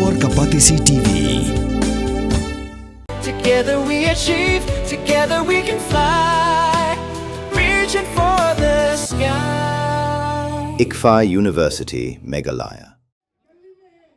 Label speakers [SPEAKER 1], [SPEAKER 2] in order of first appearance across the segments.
[SPEAKER 1] Kabor Kapatisi TV.
[SPEAKER 2] Together we achieve, together we can fly, reaching for the sky.
[SPEAKER 3] ICFA University, Meghalaya.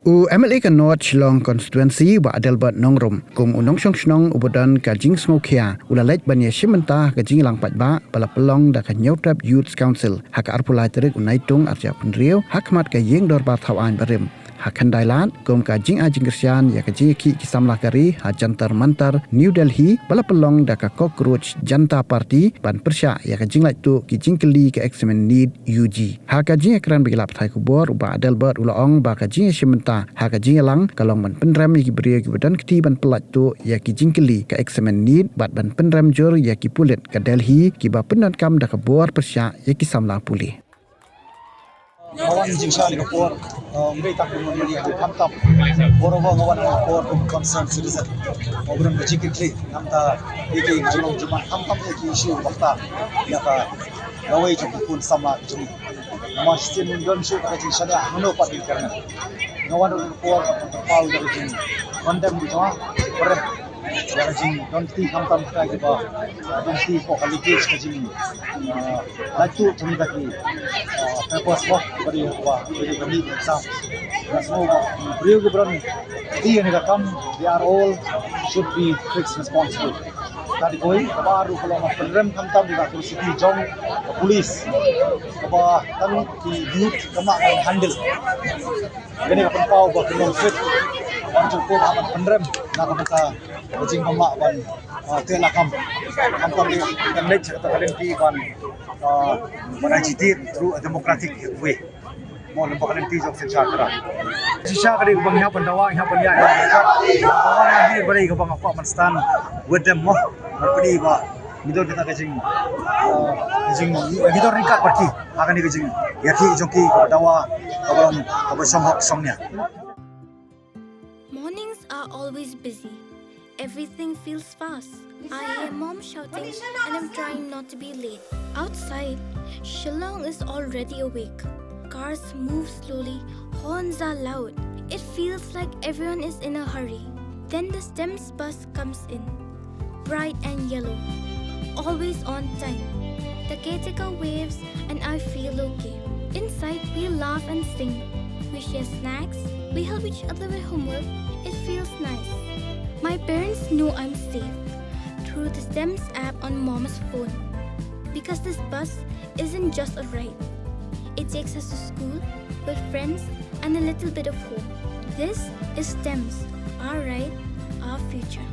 [SPEAKER 4] MLA ka North Shnong constituency wa Adelbert Nongrom kung Nongshong Shnong ubudan ka Jingsngewkhia ulalait bania shimenta ka jinglang patba pala pelong da ka Nyotrap Youth Council hak arpulai terik unaitung arja penriu hakmat ka yeng dorbar thawan barim hakan dailan kum ka Jingsngewkhia ya ka jiki kisamlah kari ha jantar mantar New Delhi pala pelong da ka cockroach Janta Party ban persya ya ka jinglai tu ki jingkeli ka examen need UG ha ka jing ekran begilap thai kubor uba Adelbert ulaong ba ka jing shimenta ha ka jingalang kalong ban penram ki bria ki badan kti ban pelat tu ya ki jingkeli ka examen need bat ban penram jor ya ki pulit ka Delhi ki ba penat kam da ka bor persya ya ki samlah pulih
[SPEAKER 5] Ngawan Jingsngewkhia ngai tak mun ni ham tam borowo ngawan for concerned citizen obron bajikitli namta iki jolong juma ham tam iki issue bakta ya ka lawai jom pun sama jumi nama sin don shu ka jingsada mano patin karna ngawan for pau dari jing mandam di jawa ber yang jing don ti ham tam ka ba don ti ko quality ka jing latu jumi ka ki purpose work bari wa bari exam so brio gubran ti ani ka kam they are all should be fixed responsible tadi koi baru kalau penrem ham tam di ka city jong police ba tam ki youth kama handle gani ka pau ba kenong fit untuk ko amat penrem na ka jing kama ban tela kam tam ni connect atau kalenti ban manajitir through a democratic way mo lembaga kalenti jok sensa kara sisa kali bang nya pandawa nya panya bawa ni bari ka bang apa stand with them mo padi ba midor kita kajing midor ringkat parti akan ni kajing yaki joki dawa kabalong kabasong hok songnya.
[SPEAKER 6] Mornings are always busy. Everything feels fast. I hear mom shouting and I'm trying not to be late. Outside, Shnong is already awake. Cars move slowly, horns are loud. It feels like everyone is in a hurry. Then the STEMS bus comes in, bright and yellow, always on time. The caretaker waves and I feel okay. Inside, we laugh and sing. We share snacks, we help each other with homework. It feels nice. My parents know I'm safe through the STEMS app on mom's phone. Because this bus isn't just a ride. It takes us to school with friends and a little bit of hope. This is STEMS, our ride, our future.